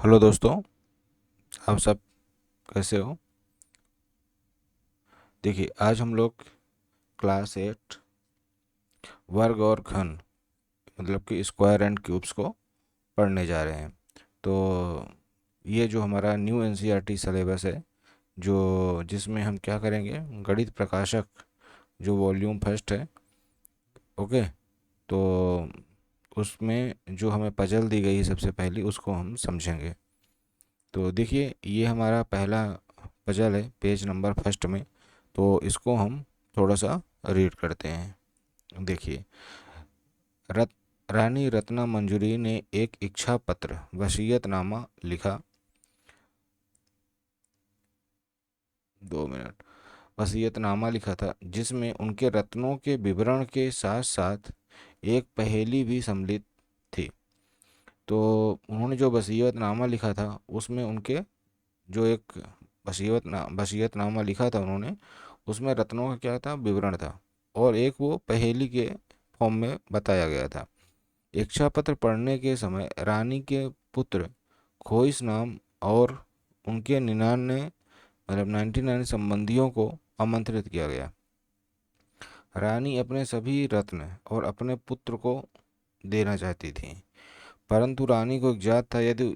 Hello दोस्तों, आप सब कैसे हो। देखिए, आज हम लोग क्लास 8 वर्ग और घन मतलब कि स्क्वायर एंड क्यूब्स को पढ़ने जा रहे हैं। तो ये जो हमारा न्यू एनसीईआरटी सिलेबस है, जो जिसमें हम क्या करेंगे, गणित प्रकाशक जो वॉल्यूम फर्स्ट है, ओके। तो उसमें जो हमें पजल दी गई है सबसे पहली, उसको हम समझेंगे। तो देखिए, ये हमारा पहला पजल है पेज नंबर फर्स्ट में। तो इसको हम थोड़ा सा रीड करते हैं। देखिए, रत रानी रत्ना मंजरी ने एक इच्छा पत्र वसीयतनामा लिखा। 2 मिनट। वसीयतनामा लिखा था जिसमें उनके रत्नों के विवरण के साथ साथ एक पहेली भी सम्मिलित थी। तो उन्होंने जो वसीयतनामा लिखा था उसमें उनके जो एक वसीयतनामा लिखा था उन्होंने, उसमें रत्नों का क्या था, विवरण था। और एक वो पहेली के फॉर्म में बताया गया था। इच्छा पत्र पढ़ने के समय रानी के पुत्र खोइस नाम और उनके 99 संबंधियों को आमंत्रित किया गया। रानी अपने सभी रत्न और अपने पुत्र को देना चाहती थी, परंतु रानी को एक जात था, यदि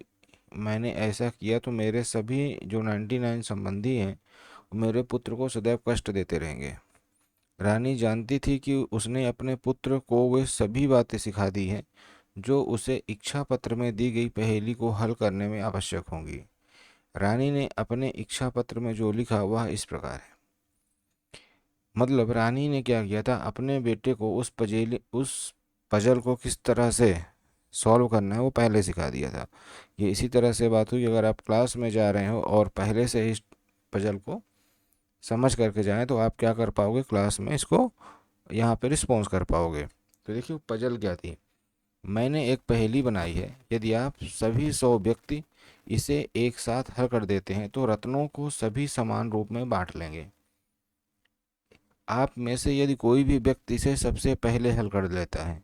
मैंने ऐसा किया तो मेरे सभी जो 99 संबंधी हैं मेरे पुत्र को सदैव कष्ट देते रहेंगे। रानी जानती थी कि उसने अपने पुत्र को वे सभी बातें सिखा दी हैं जो उसे इच्छा पत्र में दी गई पहेली को हल करने में आवश्यक होंगी। रानी ने अपने इच्छा पत्र में जो लिखा वह इस प्रकार है। मतलब रानी ने क्या किया था, अपने बेटे को उस पजल को किस तरह से सॉल्व करना है वो पहले सिखा दिया था। ये इसी तरह से बात हुई, अगर आप क्लास में जा रहे हो और पहले से इस पजल को समझ करके जाएं तो आप क्या कर पाओगे, क्लास में इसको यहाँ पे रिस्पॉन्स कर पाओगे। तो देखिए पजल क्या थी। मैंने एक पहेली बनाई है, यदि आप सभी 100 व्यक्ति इसे एक साथ हल कर देते हैं तो रत्नों को सभी समान रूप में बांट लेंगे। आप में से यदि कोई भी व्यक्ति इसे सबसे पहले हल कर लेता है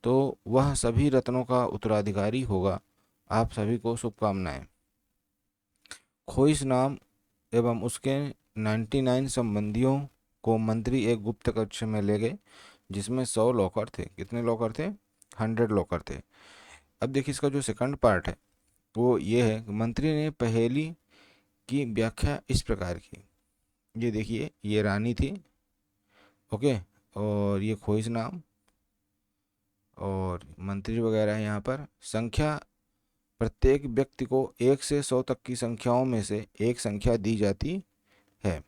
तो वह सभी रत्नों का उत्तराधिकारी होगा। आप सभी को शुभकामनाएं। खोइस नाम एवं उसके 99 संबंधियों को मंत्री एक गुप्त कक्ष में ले गए जिसमें 100 लॉकर थे। कितने लॉकर थे? 100 लॉकर थे। अब देखिए, इसका जो सेकंड पार्ट है वो ये है कि मंत्री ने पहेली की व्याख्या इस प्रकार की। ये देखिए, ये रानी थी, ओके, और ये खोइस नाम और मंत्री वगैरह है। यहाँ पर संख्या, प्रत्येक व्यक्ति को 1 से 100 तक की संख्याओं में से एक संख्या दी जाती है।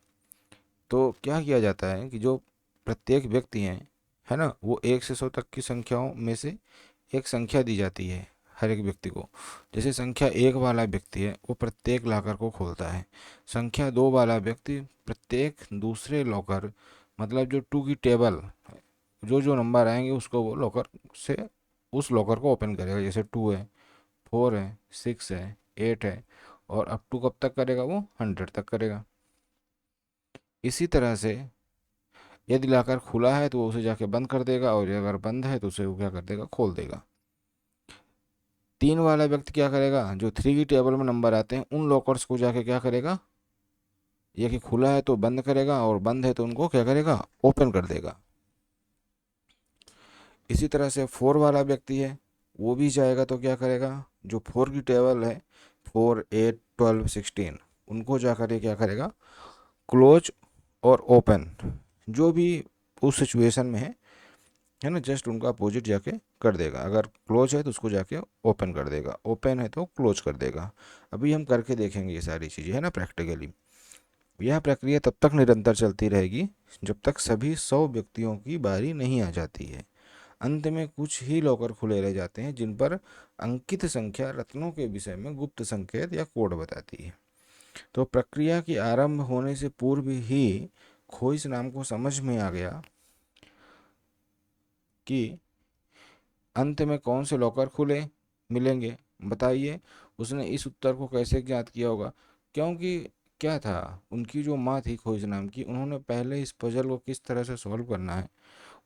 तो क्या किया जाता है कि जो प्रत्येक व्यक्ति हैं, है ना, वो 1 से 100 तक की संख्याओं में से एक संख्या दी जाती है हर एक व्यक्ति को। जैसे संख्या 1 वाला व्यक्ति है वो प्रत्येक लॉकर को खोलता है। संख्या 2 वाला व्यक्ति प्रत्येक दूसरे लॉकर, मतलब जो 2 की टेबल, जो जो नंबर आएंगे उसको वो लॉकर से उस लॉकर को ओपन करेगा। जैसे 2 है, 4 है, 6 है, 8 है, और अप टू कब तक करेगा, वो 100 तक करेगा। इसी तरह से यदि लॉकर खुला है तो वो उसे जाके बंद कर देगा, और अगर बंद है तो उसे वो क्या कर देगा, खोल देगा। 3 वाला व्यक्ति क्या करेगा, जो 3 की टेबल में नंबर आते हैं उन लॉकर्स को जाके क्या करेगा, ये कि खुला है तो बंद करेगा और बंद है तो उनको क्या करेगा, ओपन कर देगा। इसी तरह से 4 वाला व्यक्ति है, वो भी जाएगा तो क्या करेगा, जो 4 की टेबल है, 4, 8, 12, 16, उनको जाकर ये क्या करेगा, क्लोज और ओपन, जो भी उस सिचुएशन में है ना, जस्ट उनका अपोजिट जाके कर देगा। अगर क्लोज है तो उसको जाके ओपन कर देगा, ओपन है तो क्लोज कर देगा। अभी हम करके देखेंगे ये सारी चीज़ें, है ना, प्रैक्टिकली। यह प्रक्रिया तब तक निरंतर चलती रहेगी जब तक सभी 100 व्यक्तियों की बारी नहीं आ जाती है। अंत में कुछ ही लॉकर खुले रह जाते हैं जिन पर अंकित संख्या रत्नों के विषय में गुप्त संकेत या कोड बताती है। तो प्रक्रिया के आरंभ होने से पूर्व ही खोइस नाम को समझ में आ गया कि अंत में कौन से लॉकर खुले मिलेंगे। बताइए, उसने इस उत्तर को कैसे ज्ञात किया होगा? क्योंकि क्या था, उनकी जो माँ थी खोज नाम की, उन्होंने पहले इस पजल को किस तरह से सॉल्व करना है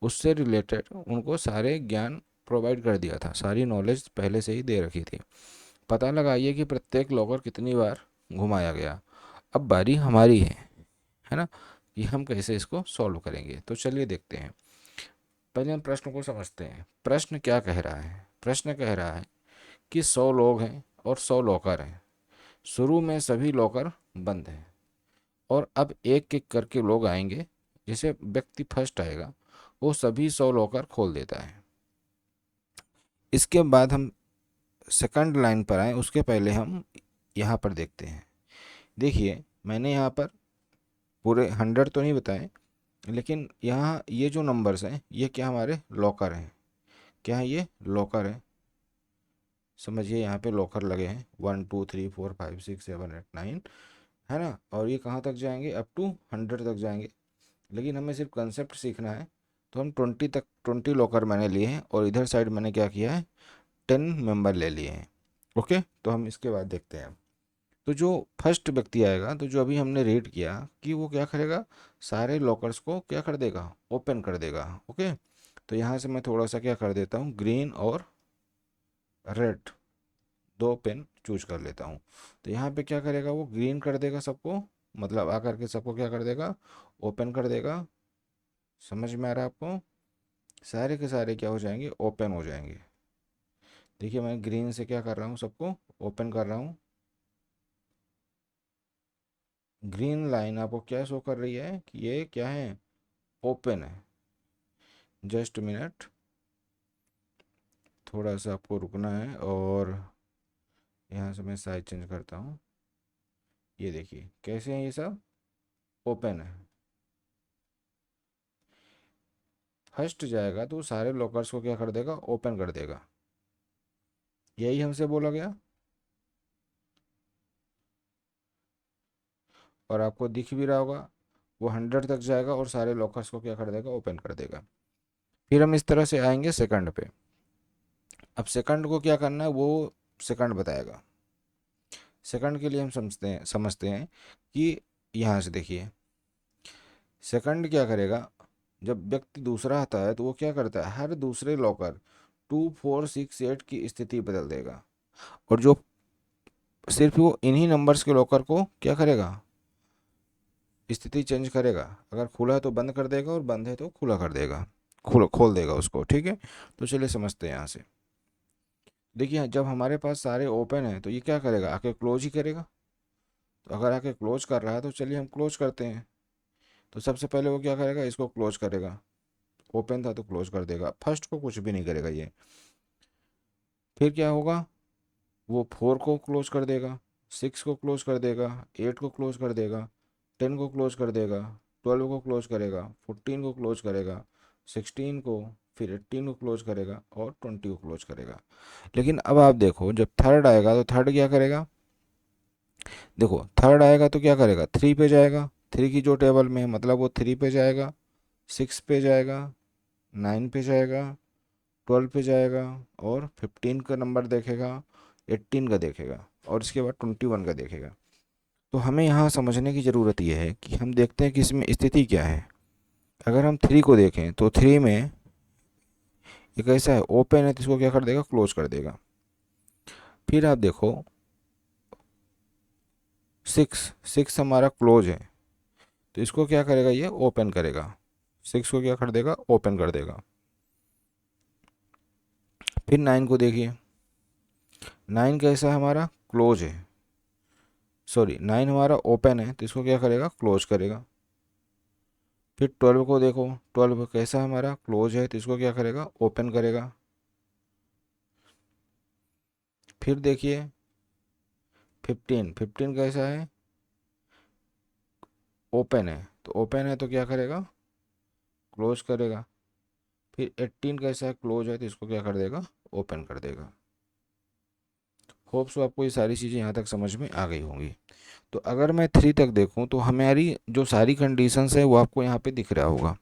उससे रिलेटेड उनको सारे ज्ञान प्रोवाइड कर दिया था, सारी नॉलेज पहले से ही दे रखी थी। पता लगाइए कि प्रत्येक लॉकर कितनी बार घुमाया गया। अब बारी हमारी है ना, कि हम कैसे इसको सॉल्व करेंगे। तो चलिए देखते हैं। पहले हम प्रश्न को समझते हैं। प्रश्न क्या कह रहा है? प्रश्न कह रहा है कि 100 लोग हैं और 100 लॉकर हैं। शुरू में सभी लॉकर बंद हैं और अब एक एक करके लोग आएंगे। जैसे व्यक्ति फर्स्ट आएगा वो सभी 100 लॉकर खोल देता है। इसके बाद हम सेकंड लाइन पर आए, उसके पहले हम यहाँ पर देखते हैं। देखिए मैंने यहाँ पर पूरे 100 तो नहीं बताए, लेकिन यहाँ ये जो नंबर्स हैं ये क्या हमारे लॉकर हैं। क्या है? ये लॉकर है। समझिए यहाँ पे लॉकर लगे हैं 1 2 3 4 5 6 7 8 9, है ना। और ये कहाँ तक जाएंगे? अप टू 100 तक जाएंगे। लेकिन हमें सिर्फ कंसेप्ट सीखना है। तो हम 20 तक, 20 लॉकर मैंने लिए हैं और इधर साइड मैंने क्या किया है, 10 मेंबर ले लिए हैं। ओके, तो हम इसके बाद देखते हैं। तो जो फर्स्ट व्यक्ति आएगा, तो जो अभी हमने रेड किया कि वो क्या करेगा, सारे लॉकर्स को क्या कर देगा, ओपन कर देगा। ओके, तो यहाँ से मैं थोड़ा सा क्या कर देता हूँ, ग्रीन और रेड दो पेन चूज कर लेता हूँ। तो यहाँ पे क्या करेगा, वो ग्रीन कर देगा सबको, मतलब आकर के सबको क्या कर देगा, ओपन कर देगा। समझ में आ रहा है आपको? सारे के सारे क्या हो जाएंगे, ओपन हो जाएंगे। देखिए मैं ग्रीन से क्या कर रहा हूँ, सबको ओपन कर रहा हूँ। ग्रीन लाइन आपको क्या शो कर रही है कि ये क्या है, ओपन है। जस्ट मिनट, थोड़ा सा आपको रुकना है और यहाँ से मैं साइज चेंज करता हूँ। ये देखिए कैसे हैं, ये सब ओपन है। फर्स्ट जाएगा तो सारे लॉकर्स को क्या कर देगा, ओपन कर देगा। यही हमसे बोला गया और आपको दिख भी रहा होगा। वो 100 तक जाएगा और सारे लॉकर्स को क्या कर देगा, ओपन कर देगा। फिर हम इस तरह से आएंगे सेकंड पे। अब सेकंड को क्या करना है वो सेकंड बताएगा। सेकंड के लिए हम समझते हैं कि यहाँ से देखिए सेकंड क्या करेगा, जब व्यक्ति दूसरा आता है तो वो क्या करता है, हर दूसरे लॉकर 2 4 6 8 की स्थिति बदल देगा। और जो सिर्फ वो इन्हीं नंबर्स के लॉकर को क्या करेगा, स्थिति चेंज करेगा। अगर खुला है तो बंद कर देगा और बंद है तो खुला कर देगा, खोल देगा उसको। ठीक है, तो चलिए समझते हैं यहाँ से। देखिए जब हमारे पास सारे ओपन है तो ये क्या करेगा, आके क्लोज ही करेगा। तो अगर आके क्लोज कर रहा है तो चलिए हम क्लोज करते हैं। तो सबसे पहले वो क्या करेगा, इसको क्लोज करेगा। ओपन था तो क्लोज कर देगा, फर्स्ट को कुछ भी नहीं करेगा ये। फिर क्या होगा, वो 4 को क्लोज कर देगा, 6 को क्लोज कर देगा, 8 को क्लोज कर देगा, 10 को क्लोज कर देगा, 12 को क्लोज करेगा, 14 को क्लोज करेगा, 16 को, फिर 18 को क्लोज करेगा और 20 को क्लोज करेगा। लेकिन अब आप देखो जब थर्ड आएगा तो थर्ड क्या करेगा, देखो थर्ड आएगा तो क्या करेगा, 3 पे जाएगा। 3 की जो टेबल में है मतलब वो 3 पे जाएगा, 6 पे जाएगा, 9 पे जाएगा, 12 पे जाएगा और 15 का नंबर देखेगा, 18 का देखेगा और इसके बाद 21 का देखेगा। तो हमें यहाँ समझने की ज़रूरत यह है कि हम देखते हैं कि इसमें स्थिति क्या है। अगर हम 3 को देखें तो 3 में ये कैसा है, ओपन है तो इसको क्या कर देगा, क्लोज कर देगा। फिर आप देखो 6, 6 हमारा क्लोज है तो इसको क्या करेगा, ये ओपन करेगा। 6 को क्या कर देगा, ओपन कर देगा। फिर 9 को देखिए, 9 कैसा है हमारा, क्लोज है। सॉरी 9 हमारा ओपन है तो इसको क्या करेगा, क्लोज करेगा। फिर 12 को देखो, 12 कैसा है हमारा, क्लोज है तो इसको क्या करेगा, ओपन करेगा। फिर देखिए 15, 15 कैसा है, ओपन है। तो ओपन है तो क्या करेगा, क्लोज करेगा। फिर 18 कैसा है, क्लोज है तो इसको क्या कर देगा, ओपन कर देगा। होप सो आपको ये सारी चीज़ें यहाँ तक समझ में आ गई होंगी। तो अगर मैं 3 तक देखूँ तो हमारी जो सारी कंडीशंस है वो आपको यहाँ पे दिख रहा होगा।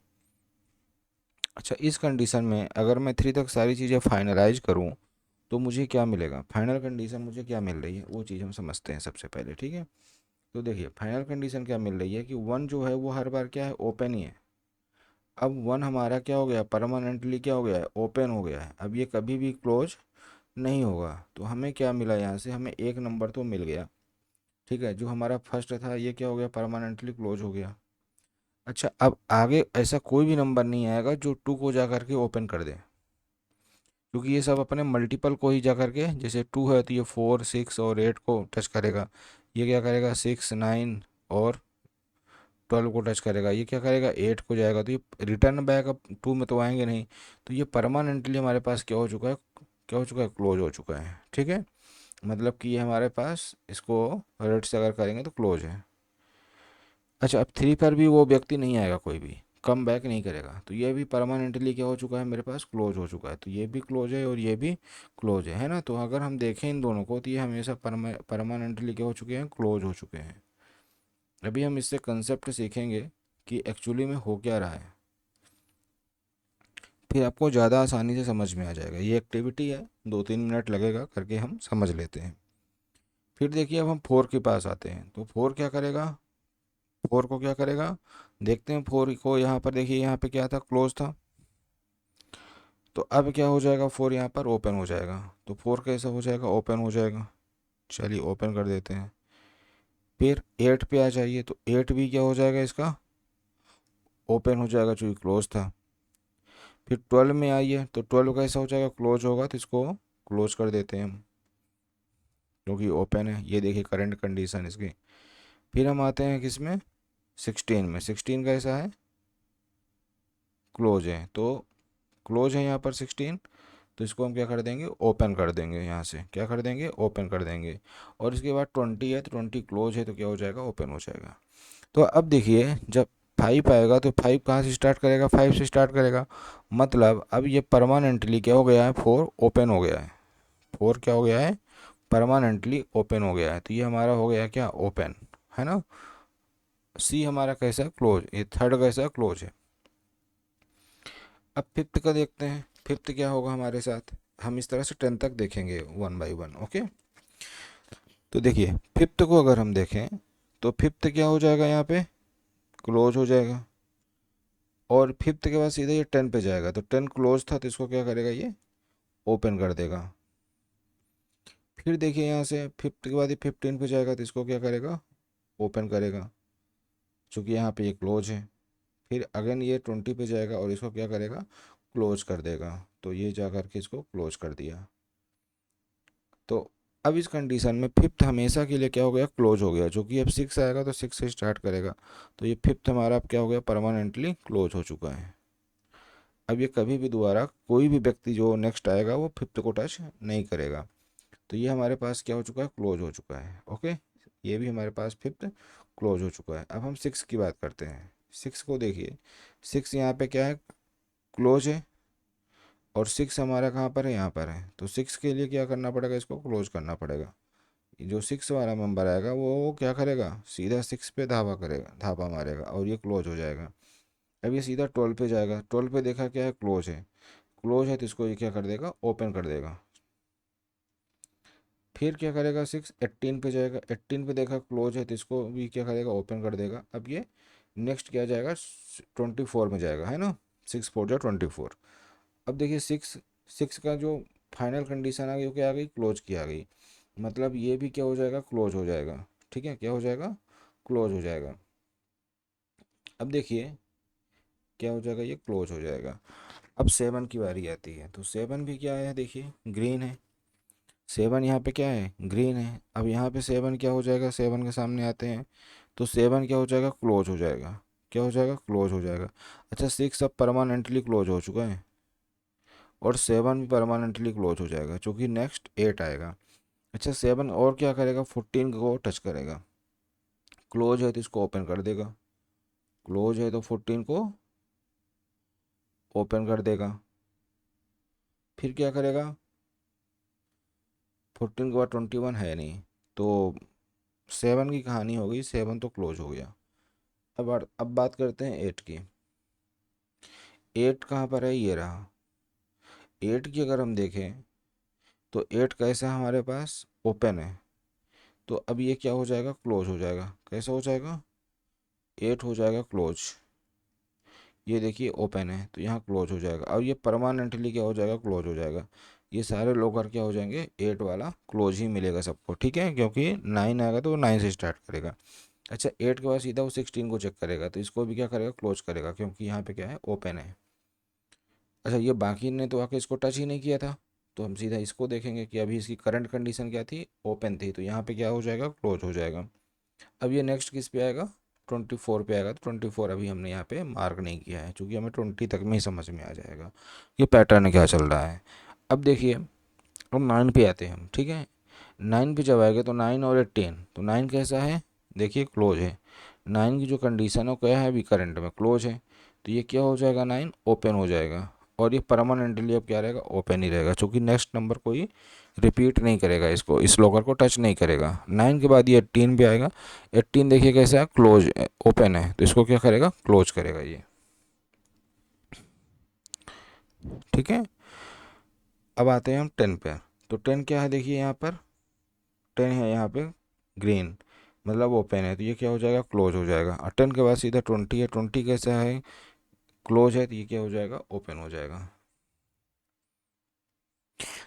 अच्छा, इस कंडीशन में अगर मैं 3 तक सारी चीज़ें फाइनलाइज करूँ तो मुझे क्या मिलेगा, फाइनल कंडीशन मुझे क्या मिल रही है वो चीज़ हम समझते हैं सबसे पहले। ठीक है, तो देखिए फाइनल कंडीशन क्या मिल रही है कि 1 जो है वो हर बार क्या है, ओपन ही है। अब 1 हमारा क्या हो गया, परमानेंटली क्या हो गया है, ओपन हो गया है। अब ये कभी भी क्लोज नहीं होगा। तो हमें क्या मिला यहाँ से, हमें एक नंबर तो मिल गया, ठीक है। जो हमारा फर्स्ट था ये क्या हो गया, परमानेंटली क्लोज हो गया। अच्छा, अब आगे ऐसा कोई भी नंबर नहीं आएगा जो 2 को जा करके ओपन कर दे, क्योंकि ये सब अपने मल्टीपल को ही जा करके, जैसे 2 है तो ये 4 6 और 8 को टच करेगा, ये क्या करेगा 6 9 और 12 को टच करेगा, ये क्या करेगा 8 को जाएगा, तो ये रिटर्न बैक अब 2 में तो आएंगे नहीं। तो ये परमानेंटली हमारे पास क्या हो चुका है, क्या हो चुका है, क्लोज हो चुका है, ठीक है। मतलब कि ये हमारे पास, इसको रेड से अगर करेंगे तो क्लोज है। अच्छा, अब 3 पर भी वो व्यक्ति नहीं आएगा, कोई भी कम बैक नहीं करेगा, तो ये भी परमानेंटली क्या हो चुका है, मेरे पास क्लोज हो चुका है। तो ये भी क्लोज है और ये भी क्लोज है ना। तो अगर हम देखें इन दोनों को, तो ये हमेशा परमानेंटली क्या हो चुके हैं, क्लोज हो चुके हैं। अभी हम इससे कंसेप्ट सीखेंगे कि एक्चुअली में हो क्या रहा है, फिर आपको ज़्यादा आसानी से समझ में आ जाएगा। ये एक्टिविटी है, 2-3 मिनट लगेगा, करके हम समझ लेते हैं। फिर देखिए, अब हम 4 के पास आते हैं, तो 4 क्या करेगा, 4 को क्या करेगा, देखते हैं 4 को। यहाँ पर देखिए, यहाँ पे क्या था, क्लोज था। तो अब क्या हो जाएगा, 4 यहाँ पर ओपन हो जाएगा। तो 4 कैसा हो जाएगा, ओपन हो जाएगा। चलिए ओपन कर देते हैं। फिर 8 पे आ जाइए, तो 8 भी क्या हो जाएगा, इसका ओपन हो जाएगा, चूँकि क्लोज था। फिर 12 में आइए, तो 12 कैसा हो जाएगा, क्लोज होगा, तो इसको क्लोज कर देते हैं हम, क्योंकि ओपन है। ये देखिए करंट कंडीशन इसकी। फिर हम आते हैं किसमें, 16 में। 16 कैसा है, क्लोज है। तो क्लोज है यहाँ पर 16, तो इसको हम क्या कर देंगे, ओपन कर देंगे। यहाँ से क्या कर देंगे, ओपन कर देंगे। और इसके बाद 20 है, तो 20 क्लोज है, तो क्या हो जाएगा, ओपन हो जाएगा। तो अब देखिए, जब 5 आएगा, तो 5 कहाँ से स्टार्ट करेगा, 5 से स्टार्ट करेगा। मतलब अब ये परमानेंटली क्या हो गया है, 4 ओपन हो गया है। 4 क्या हो गया है, परमानेंटली ओपन हो गया है। तो ये हमारा हो गया क्या, ओपन, है ना। सी हमारा कैसा है, क्लोज। ये थर्ड कैसा है, क्लोज है। अब फिफ्थ का देखते हैं, फिफ्थ क्या होगा हमारे साथ। हम इस तरह से 10 तक देखेंगे, 1 बाय 1, ओके। तो देखिए, फिफ्थ को अगर हम देखें, तो फिफ्थ क्या हो जाएगा, यहाँ पे क्लोज हो जाएगा। और फिफ्थ के बाद सीधे ये 10 पे जाएगा, तो 10 क्लोज था, तो इसको क्या करेगा, ये ओपन कर देगा। फिर देखिए, यहाँ से फिफ्थ के बाद ये 15 पे जाएगा, तो इसको क्या करेगा, ओपन करेगा, चूँकि यहाँ पे ये क्लोज है। फिर अगेन ये 20 पे जाएगा, और इसको क्या करेगा, क्लोज कर देगा। तो ये जा करके इसको क्लोज कर दिया। तो अब इस कंडीशन में फिफ्थ हमेशा के लिए क्या हो गया, क्लोज हो गया। जो कि अब 6 आएगा, तो 6 से स्टार्ट करेगा। तो ये फिफ्थ हमारा अब क्या हो गया, परमानेंटली क्लोज हो चुका है। अब ये कभी भी दोबारा कोई भी व्यक्ति जो नेक्स्ट आएगा, वो फिफ्थ को टच नहीं करेगा। तो ये हमारे पास क्या हो चुका है, क्लोज हो चुका है, ओके। ये भी हमारे पास फिफ्थ क्लोज हो चुका है। अब हम 6 की बात करते हैं। 6 को देखिए, 6 यहाँ पे क्या है, क्लोज है। और 6 हमारा कहाँ पर है, यहाँ पर है। तो 6 के लिए क्या करना पड़ेगा, इसको क्लोज करना पड़ेगा। जो 6 वाला मेंबर आएगा, वो क्या करेगा, सीधा 6 पे धावा करेगा, धावा मारेगा, और ये क्लोज हो जाएगा। अब ये सीधा 12 पे जाएगा। 12 पे देखा क्या है, क्लोज है। क्लोज है, तो इसको ये क्या कर देगा, ओपन कर देगा। फिर क्या करेगा, 6 18 पे जाएगा। 18 पे देखा क्लोज है, तो इसको भी क्या करेगा, ओपन कर देगा। अब ये नेक्स्ट क्या जाएगा, 24 में जाएगा, है ना। 6 4 जो 24। अब देखिए, 6 का जो फाइनल कंडीशन आ गई, वो क्या आ गई, क्लोज की आ गई। मतलब ये भी क्या हो जाएगा, क्लोज हो जाएगा। ठीक है, क्या हो जाएगा, क्लोज हो जाएगा। अब देखिए क्या हो जाएगा, ये क्लोज हो जाएगा। अब 7 की बारी आती है, तो 7 भी क्या है, देखिए ग्रीन है। 7 यहाँ पे क्या है, ग्रीन है। अब यहाँ पे 7 क्या हो जाएगा, 7 के सामने आते हैं, तो 7 क्या हो जाएगा, क्लोज हो जाएगा। क्या हो जाएगा, क्लोज हो जाएगा। अच्छा, 6 अब परमानेंटली क्लोज हो चुका है, और 7 भी परमानेंटली क्लोज हो जाएगा, क्योंकि नेक्स्ट 8 आएगा। अच्छा, 7 और क्या करेगा, 14 को टच करेगा। क्लोज है, तो इसको ओपन कर देगा। क्लोज है, तो 14 को ओपन कर देगा। फिर क्या करेगा, 14 के बाद 21 है नहीं, तो 7 की कहानी हो गई, 7 तो क्लोज हो गया। अब बात करते हैं 8 की। 8 कहाँ पर है, ये रहा। 8 की अगर हम देखें, तो 8 कैसा है, हमारे पास ओपन है। तो अब ये क्या हो जाएगा, क्लोज हो जाएगा। कैसा हो जाएगा, 8 हो जाएगा क्लोज। ये देखिए ओपन है, तो यहाँ क्लोज हो जाएगा। अब ये परमानेंटली क्या हो जाएगा, क्लोज हो जाएगा। ये सारे लोकर क्या हो जाएंगे, 8 वाला क्लोज ही मिलेगा सबको, ठीक है, क्योंकि 9 आएगा तो वो 9 से स्टार्ट करेगा। अच्छा 8 के बाद सीधा वो 16 को चेक करेगा, तो इसको भी क्या करेगा, क्लोज करेगा, क्योंकि यहाँ पे क्या है, ओपन है। अच्छा ये बाकी ने तो आके इसको टच ही नहीं किया था, तो हम सीधा इसको देखेंगे कि अभी इसकी करंट कंडीशन क्या थी, ओपन थी, तो यहाँ पे क्या हो जाएगा, क्लोज हो जाएगा। अब ये नेक्स्ट किस पे आएगा, 24 पे आएगा, तो 24 अभी हमने यहाँ पे मार्क नहीं किया है, क्योंकि हमें 20 तक में ही समझ में आ जाएगा ये पैटर्न क्या चल रहा है। अब देखिए, अब 9 पे आते हैं हम, ठीक है। 9 पे जब आएगा तो 9 और 18, तो 9 कैसा है, देखिए क्लोज है। 9 की जो कंडीशन है वो क्या है, अभी करंट में क्लोज है, तो ये क्या हो जाएगा, 9 ओपन हो जाएगा, और ये परमानेंटली अब क्या रहेगा, ओपन ही रहेगा, क्योंकि नेक्स्ट नंबर कोई रिपीट नहीं करेगा, इसको इस लॉकर को टच नहीं करेगा। 9 के बाद ये 18 पे आएगा, 18 देखिए कैसा है, क्लोज, ओपन है, तो इसको क्या करेगा, क्लोज करेगा ये, ठीक है। अब आते हैं हम 10 पे, तो 10 क्या है, देखिए यहाँ पर 10 है, यहाँ पे ग्रीन, मतलब ओपन है, तो ये क्या हो जाएगा, क्लोज हो जाएगा। और 10 के बाद सीधा 20 है, 20 कैसा है, क्लोज है, तो ये क्या हो जाएगा, ओपन हो जाएगा।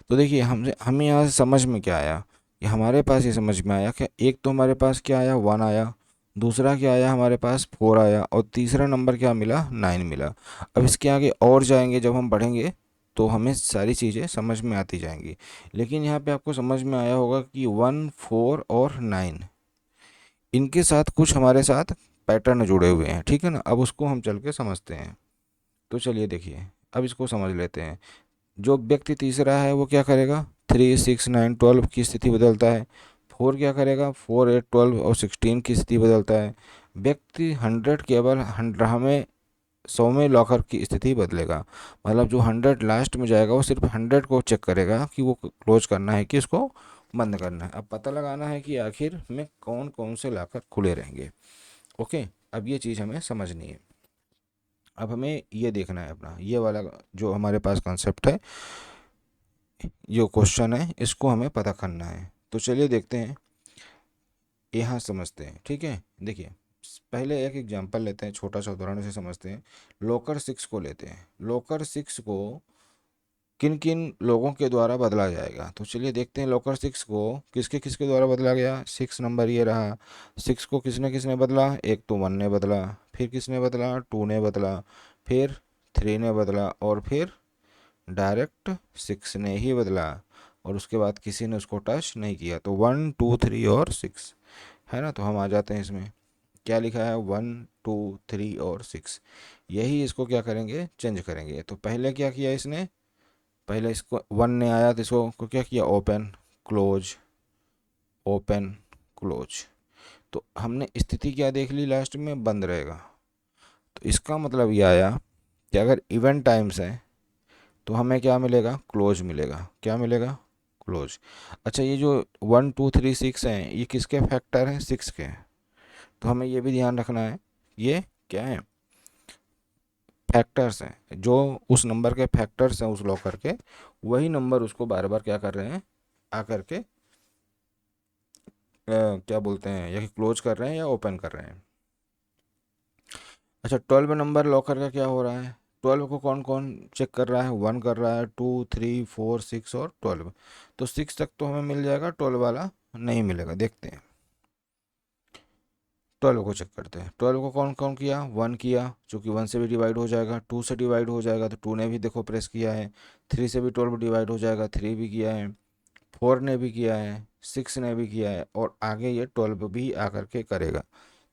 तो देखिए हमें यहाँ से समझ में क्या आया, कि हमारे पास ये समझ में आया कि एक तो हमारे पास क्या आया, 1 आया, दूसरा क्या आया, हमारे पास 4 आया, और तीसरा नंबर क्या मिला, 9 मिला। अब इसके आगे और जाएंगे, जब हम बढ़ेंगे तो हमें सारी चीज़ें समझ में आती जाएंगी, लेकिन यहाँ पे आपको समझ में आया होगा कि 1, 4 और 9 इनके साथ कुछ हमारे साथ पैटर्न जुड़े हुए हैं, ठीक है ना। अब उसको हम चल के समझते हैं, तो चलिए देखिए, अब इसको समझ लेते हैं। जो व्यक्ति तीसरा है वो क्या करेगा, 3, 6, 9, 12 की स्थिति बदलता है। 4 क्या करेगा, 4, 8, 12 और 16 की स्थिति बदलता है। व्यक्ति 100 केवल 100 में 100 में लॉकर की स्थिति बदलेगा, मतलब जो 100 लास्ट में जाएगा वो सिर्फ 100 को चेक करेगा कि वो क्लोज करना है कि इसको बंद करना है। अब पता लगाना है कि आखिर में कौन कौन से लॉकर खुले रहेंगे। ओके, अब ये चीज़ हमें समझनी है। अब हमें ये देखना है, अपना ये वाला जो हमारे पास कॉन्सेप्ट है, जो क्वेश्चन है, इसको हमें पता करना है। तो चलिए देखते हैं, यहाँ समझते हैं, ठीक है। देखिए पहले एक एग्जांपल लेते हैं, छोटा सा उदाहरण से समझते हैं। लोकर 6 को लेते हैं, लोकर 6 को किन किन लोगों के द्वारा बदला जाएगा, तो चलिए देखते हैं लोकर 6 को किसके किसके द्वारा बदला गया। 6 नंबर ये रहा, 6 को किसने किसने बदला, एक तो 1 ने बदला, फिर किसने बदला, 2 ने बदला, फिर 3 ने बदला, और फिर डायरेक्ट 6 ने ही बदला, और उसके बाद किसी ने उसको टच नहीं किया। तो 1, 2, 3 और 6 है ना। तो हम आ जाते हैं इसमें, क्या लिखा है, 1, 2, 3 और 6, यही इसको क्या करेंगे, चेंज करेंगे। तो पहले क्या किया इसने, पहले इसको 1 ने आया तो इसको को क्या किया, ओपन, क्लोज, ओपन, क्लोज, तो हमने स्थिति क्या देख ली, लास्ट में बंद रहेगा। तो इसका मतलब ये आया कि अगर इवेंट टाइम्स है तो हमें क्या मिलेगा, क्लोज मिलेगा, क्या मिलेगा, क्लोज। अच्छा ये जो 1, 2, 3, 6 हैं, ये किसके फैक्टर हैं, 6 के हैं। तो हमें ये भी ध्यान रखना है, ये क्या है, फैक्टर्स हैं, जो उस नंबर के फैक्टर्स हैं उस लॉकर के, वही नंबर उसको बार बार क्या कर रहे हैं, आकर के क्या बोलते हैं, या क्लोज कर रहे हैं या ओपन कर रहे हैं। अच्छा 12 नंबर लॉकर का क्या हो रहा है, 12 को कौन कौन चेक कर रहा है, 1 कर रहा है, 2, 3, 4, 6 और 12। तो 6 तक तो हमें मिल जाएगा, 12 वाला नहीं मिलेगा। देखते हैं, 12 को चेक करते हैं। 12 को कौन कौन किया, 1 किया, चूंकि 1 से भी डिवाइड हो जाएगा, 2 से डिवाइड हो जाएगा, तो 2 ने भी देखो प्रेस किया है, 3 से भी 12 डिवाइड हो जाएगा, 3 भी किया है, 4 ने भी किया है, 6 ने भी किया है, और आगे ये 12 भी आकर के करेगा।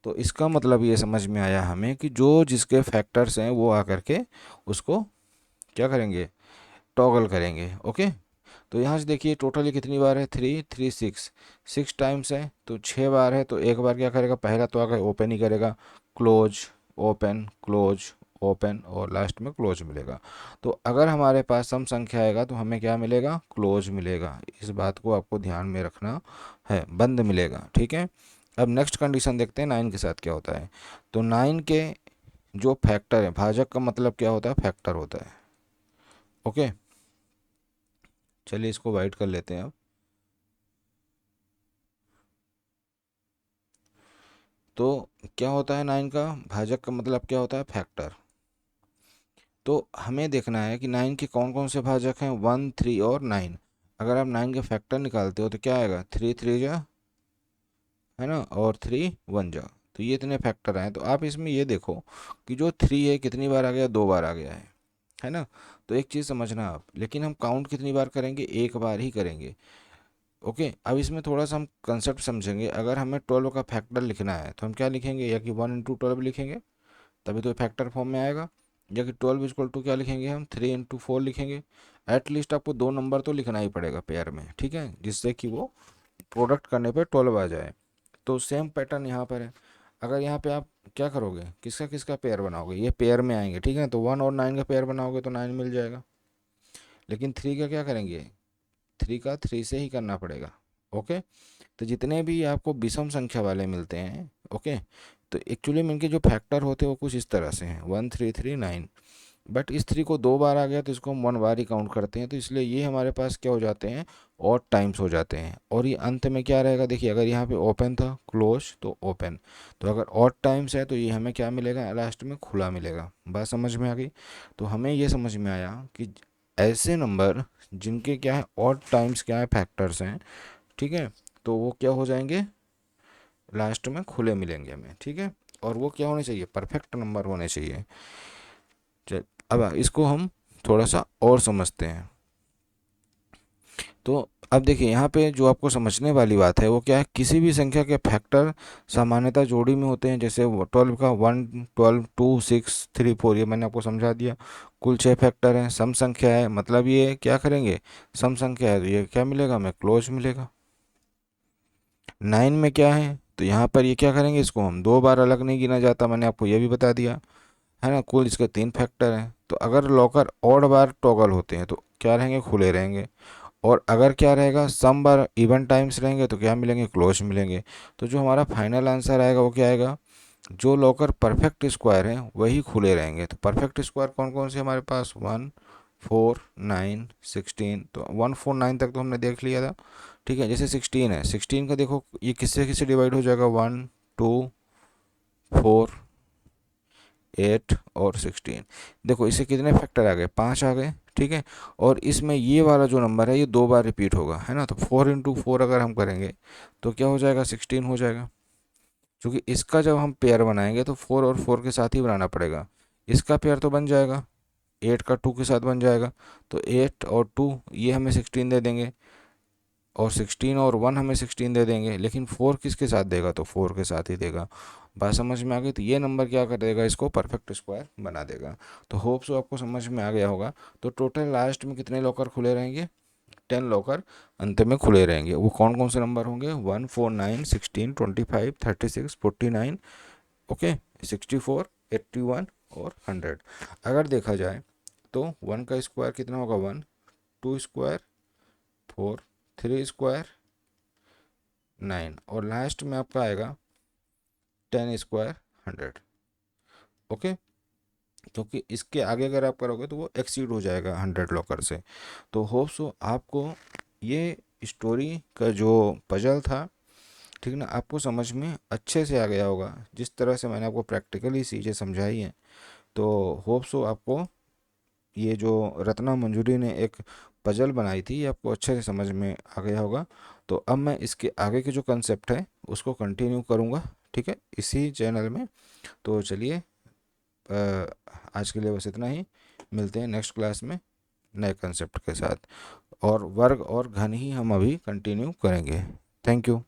तो इसका मतलब ये समझ में आया हमें कि जो जिसके फैक्टर्स हैं वो आकर के उसको क्या करेंगे, टॉगल करेंगे। ओके, तो यहाँ से देखिए टोटल ये कितनी बार है, 3, 3, 6, 6 टाइम्स है, तो 6 बार है, तो एक बार क्या करेगा, पहला तो आकर ओपन ही करेगा, क्लोज, ओपन, क्लोज, ओपन, और लास्ट में क्लोज मिलेगा। तो अगर हमारे पास सम संख्या आएगा तो हमें क्या मिलेगा, क्लोज मिलेगा। इस बात को आपको ध्यान में रखना है, बंद मिलेगा, ठीक है। अब नेक्स्ट कंडीशन देखते हैं 9 के साथ क्या होता है। तो 9 के जो फैक्टर है, भाजक का मतलब क्या होता है, फैक्टर होता है। ओके, चलिए इसको वाइट कर लेते हैं अब। तो क्या होता है, 9 का भाजक का मतलब क्या होता है, फैक्टर। तो हमें देखना है कि 9 के कौन कौन से भाजक हैं, 1, 3 और 9। अगर आप 9 के फैक्टर निकालते हो तो क्या आएगा, 3 3 जा, है ना, और 3 1 जा। तो ये इतने फैक्टर आए। तो आप इसमें ये देखो कि जो 3 है कितनी बार आ गया, 2 बार आ गया है ना। तो एक चीज़ समझना आप, लेकिन हम काउंट कितनी बार करेंगे, एक बार ही करेंगे। ओके, अब इसमें थोड़ा सा हम कंसेप्ट समझेंगे। अगर हमें 12 का फैक्टर लिखना है तो हम क्या लिखेंगे, या कि 1 × 12 लिखेंगे, तभी तो फैक्टर फॉर्म में आएगा। या कि 12 इक्वल टू क्या लिखेंगे, हम 3 × 4 लिखेंगे। एटलीस्ट आपको 2 नंबर तो लिखना ही पड़ेगा पेयर में, ठीक है, जिससे कि वो प्रोडक्ट करने पे 12 आ जाए। तो सेम पैटर्न यहाँ पर है। अगर यहाँ पे आप क्या करोगे, किसका किसका पेयर बनाओगे, ये पेयर में आएंगे, ठीक है। तो 1 और 9 का पेयर बनाओगे तो 9 मिल जाएगा। लेकिन 3 का क्या करेंगे, 3 का 3 से ही करना पड़ेगा। ओके, तो जितने भी आपको विषम संख्या वाले मिलते हैं, ओके, तो एक्चुअली में इनके जो फैक्टर होते हैं वो कुछ इस तरह से हैं, 1 3 3 9। बट इस 3 को 2 बार आ गया तो इसको हम 1 बार ही काउंट करते हैं, तो इसलिए ये हमारे पास क्या हो जाते हैं, ऑड टाइम्स हो जाते हैं। और ये अंत में क्या रहेगा, देखिए अगर यहाँ पे ओपन था, क्लोज तो ओपन, तो अगर ऑड टाइम्स है तो ये हमें क्या मिलेगा, लास्ट में खुला मिलेगा। बात समझ में आ गई। तो हमें ये समझ में आया कि ऐसे नंबर जिनके क्या है, ऑड टाइम्स क्या है, फैक्टर्स हैं, ठीक है, तो वो क्या हो जाएंगे, लास्ट में खुले मिलेंगे हमें, ठीक है। और वो क्या होने चाहिए, परफेक्ट नंबर होने चाहिए। चल, अब इसको हम थोड़ा सा और समझते हैं। तो अब देखिए यहाँ पे जो आपको समझने वाली बात है वो क्या है, किसी भी संख्या के फैक्टर सामान्यतः जोड़ी में होते हैं। जैसे 12 का 1 12 2 6 3 4, ये मैंने आपको समझा दिया। कुल 6 फैक्टर हैं, सम संख्या है, मतलब ये क्या करेंगे, सम संख्या है तो ये क्या मिलेगा, हमें क्लोज मिलेगा। 9 में क्या है, तो यहाँ पर ये क्या करेंगे, इसको हम 2 बार अलग नहीं गिना जाता, मैंने आपको ये भी बता दिया, है ना। कुल इसके 3 फैक्टर हैं। तो अगर लॉकर ऑड बार टॉगल होते हैं तो क्या रहेंगे, खुले रहेंगे। और अगर क्या रहेगा, सम बार इवन टाइम्स रहेंगे तो क्या मिलेंगे, क्लोज मिलेंगे। तो जो हमारा फाइनल आंसर आएगा वो क्या आएगा, जो लॉकर परफेक्ट स्क्वायर हैं वही खुले रहेंगे। तो परफेक्ट स्क्वायर कौन कौन से हमारे पास, 1 4 9 16। तो 1 4 9 तक तो हमने देख लिया था, ठीक है। जैसे 16 है, 16 का देखो ये किससे किससे डिवाइड हो जाएगा, 1 2 4 8 और 16। देखो इससे कितने फैक्टर आ गए, 5 आ गए, ठीक है। और इसमें ये वाला जो नंबर है ये 2 बार रिपीट होगा, है ना। तो 4 × 4 अगर हम करेंगे तो क्या हो जाएगा, 16 हो जाएगा। क्योंकि इसका जब हम पेयर बनाएंगे तो 4 और 4 के साथ ही बनाना पड़ेगा। इसका पेयर तो बन जाएगा, 8 का 2 के साथ बन जाएगा। तो 8 और 2 ये हमें 16 दे देंगे, और 16 और 1 हमें 16 दे देंगे। लेकिन 4 किसके साथ देगा, तो 4 के साथ ही देगा। बात समझ में आ गई। तो ये नंबर क्या कर देगा, इसको परफेक्ट स्क्वायर बना देगा। तो होप सो आपको समझ में आ गया होगा। तो टोटल लास्ट में कितने लॉकर खुले रहेंगे, 10 लॉकर अंत में खुले रहेंगे। वो कौन कौन से नंबर होंगे, 1 4 9 16 25 36 49, ओके, 64 81 और 100। अगर देखा जाए तो 1 का स्क्वायर कितना होगा, 1, 2 स्क्वायर 4, 3 स्क्वायर 9, और लास्ट में आपका आएगा 10 स्क्वायर 100। ओके, क्योंकि इसके आगे अगर आप करोगे तो वो एक्सीड हो जाएगा 100 लॉकर से। तो होप सो आपको ये स्टोरी का जो पजल था, ठीक ना, आपको समझ में अच्छे से आ गया होगा, जिस तरह से मैंने आपको प्रैक्टिकली चीज़ें समझाई हैं। तो होप सो आपको ये जो रत्ना मंजूरी ने एक पजल बनाई थी ये आपको अच्छे से समझ में आ गया होगा। तो अब मैं इसके आगे के जो कंसेप्ट है उसको कंटिन्यू करूँगा, ठीक है, इसी चैनल में। तो चलिए, आज के लिए बस इतना ही। मिलते हैं नेक्स्ट क्लास में नए कंसेप्ट के साथ। और वर्ग और घन ही हम अभी कंटिन्यू करेंगे। Thank you.